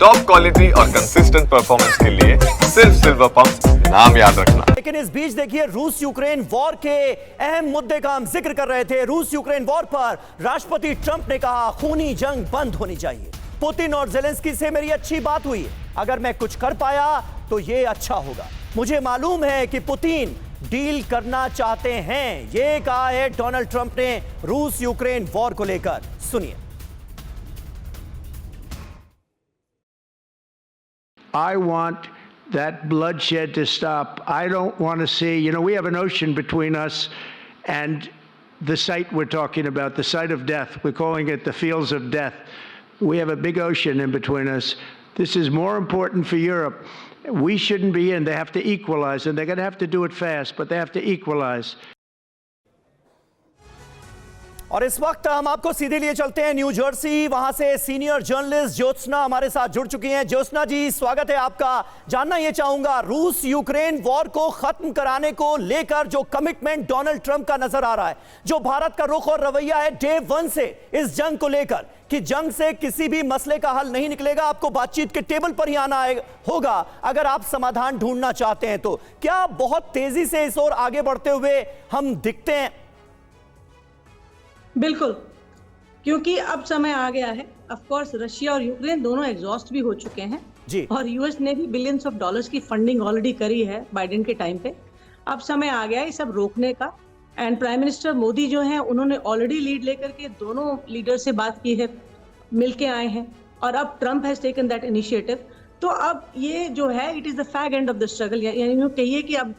Top quality और consistent performance के लिए सिर्फ सिल्वर पंप नाम याद रखना। लेकिन इस बीच देखिए, रूस यूक्रेन वॉर के अहम मुद्दे का हम जिक्र कर रहे थे। रूस यूक्रेन वॉर पर राष्ट्रपति ट्रंप ने कहा खूनी जंग बंद होनी चाहिए। पुतिन और जेलेंस्की से मेरी अच्छी बात हुई, अगर मैं कुछ कर पाया तो ये अच्छा होगा। मुझे मालूम है कि पुतिन डील करना चाहते हैं, ये कहा है डोनाल्ड ट्रंप ने रूस यूक्रेन वॉर को लेकर। सुनिए। I want that bloodshed to stop. I don't want to see, we have an ocean between us and the site we're talking about, the site of death. We're calling it the fields of death. We have a big ocean in between us. This is more important for Europe. We shouldn't be in. They have to equalize, and they're going to have to do it fast, but they have to equalize. और इस वक्त हम आपको सीधे लिए चलते हैं new Jersey. वहां से सीनियर जर्नलिस्ट ज्योत्सना हमारे साथ जुड़ चुकी हैं। ज्योत्सना जी, स्वागत है आपका। जानना यह चाहूंगा, रूस यूक्रेन वॉर को खत्म कराने को लेकर जो कमिटमेंट डोनाल्ड ट्रंप का नजर आ रहा है, जो भारत का रुख और रवैया है डे वन से इस जंग को लेकर, कि जंग से किसी भी मसले का हल नहीं निकलेगा, आपको बातचीत के टेबल पर ही आना होगा अगर आप समाधान ढूंढना चाहते हैं, तो क्या बहुत तेजी से इस ओर आगे बढ़ते हुए हम दिखते हैं? बिल्कुल, क्योंकि अब समय आ गया है। ऑफ कोर्स रशिया और यूक्रेन दोनों एग्जॉस्ट भी हो चुके हैं जी। और यूएस ने भी बिलियंस ऑफ डॉलर्स की फंडिंग ऑलरेडी करी है बाइडेन के टाइम पे। अब समय आ गया है ये सब रोकने का। एंड प्राइम मिनिस्टर मोदी जो हैं, उन्होंने ऑलरेडी लीड लेकर के दोनों लीडर से बात की है, मिलके आए हैं, और अब Trump has taken that initiative. तो अब ये जो है, it is the fag end of the struggle, यानी कहिए कि अब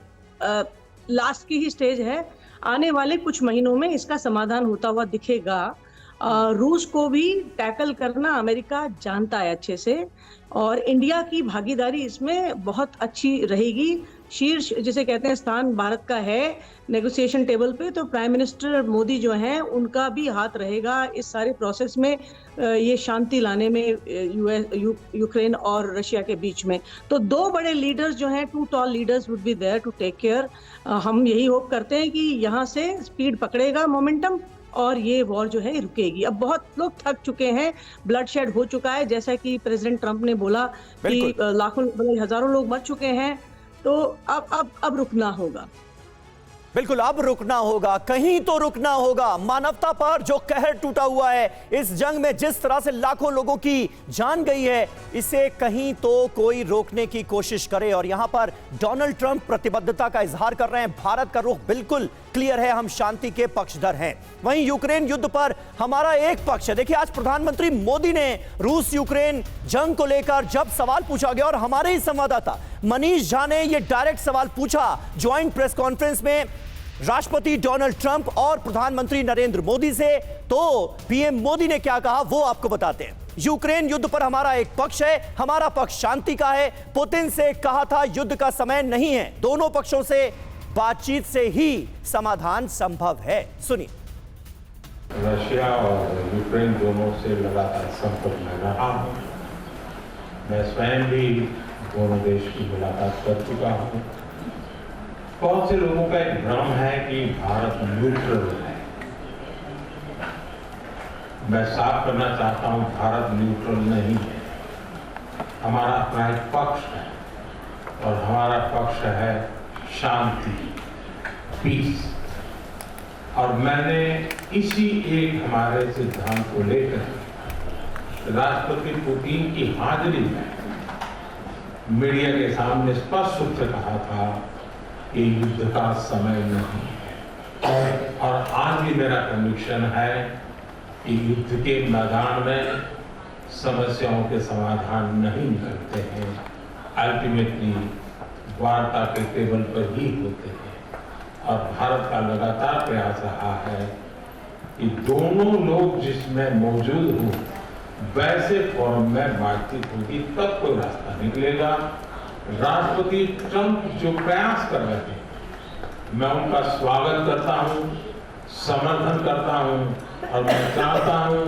लास्ट की ही स्टेज है। आने वाले कुछ महीनों में इसका समाधान होता हुआ दिखेगा। रूस को भी टैकल करना अमेरिका जानता है अच्छे से, और इंडिया की भागीदारी इसमें बहुत अच्छी रहेगी। शीर्ष जिसे कहते हैं स्थान भारत का है नेगोशिएशन टेबल पे, तो प्राइम मिनिस्टर मोदी जो हैं, उनका भी हाथ रहेगा इस सारे प्रोसेस में, ये शांति लाने में यूक्रेन और रशिया के बीच में। तो दो बड़े लीडर्स जो हैं, too tall leaders would be there to take care. हम यही होप करते हैं कि यहाँ से स्पीड पकड़ेगा मोमेंटम और ये वॉर जो है रुकेगी। अब बहुत लोग थक चुके हैं, ब्लड शेड हो चुका है, जैसा कि प्रेसिडेंट ट्रंप ने बोला कि लाखों हजारों लोग मर चुके हैं। तो अब रुकना होगा। बिल्कुल, अब रुकना होगा, कहीं तो रुकना होगा। मानवता पर जो कहर टूटा हुआ है इस जंग में, जिस तरह से लाखों लोगों की जान गई है, इसे कहीं तो कोई रोकने की कोशिश करे। और यहां पर डोनाल्ड ट्रंप प्रतिबद्धता का इजहार कर रहे हैं। भारत का रुख बिल्कुल क्लियर है, हम शांति के पक्षधर हैं। वहीं यूक्रेन युद्ध पर हमारा एक पक्ष है। देखिए, आज प्रधानमंत्री मोदी ने रूस यूक्रेन जंग को लेकर जब सवाल पूछा गया, और हमारे ही संवाददाता मनीष झा ने यह डायरेक्ट सवाल पूछा ज्वाइंट प्रेस कॉन्फ्रेंस में राष्ट्रपति डोनाल्ड ट्रंप और प्रधानमंत्री नरेंद्र मोदी से, तो पीएम मोदी ने क्या कहा वो आपको बताते हैं। यूक्रेन युद्ध पर हमारा एक पक्ष है, हमारा पक्ष शांति का है। पुतिन से कहा था युद्ध का समय नहीं है, दोनों पक्षों से बातचीत से ही समाधान संभव है। सुनिए। रशिया और यूक्रेन दोनों से लगातार संपर्क में रहा हूं। मैं स्वयं भी दोनों देश की मुलाकात कर चुका हूं। बहुत से लोगों का एक भ्रम है कि भारत न्यूट्रल है। मैं साफ करना चाहता हूं, भारत न्यूट्रल नहीं है। हमारा अपना एक पक्ष है, और हमारा पक्ष है शांति, पीस। और मैंने इसी एक हमारे सिद्धांत को लेकर राष्ट्रपति पुतिन की हाजिरी में मीडिया के सामने स्पष्ट रूप से कहा था कि युद्ध का समय नहीं है। और आज भी मेरा कन्विक्शन है कि युद्ध के मैदान में समस्याओं के समाधान नहीं निकलते हैं, अल्टीमेटली वार्ता के टेबल पर ही होते हैं। और भारत का लगातार प्रयास रहा है कि दोनों लोग जिसमें मौजूद हों, वैसे फोरम में बातचीत होगी, तब कोई रास्ता निकलेगा। राष्ट्रपति ट्रंप जो प्रयास कर रहे हैं, मैं उनका स्वागत करता हूं, समर्थन करता हूं, और मैं चाहता हूं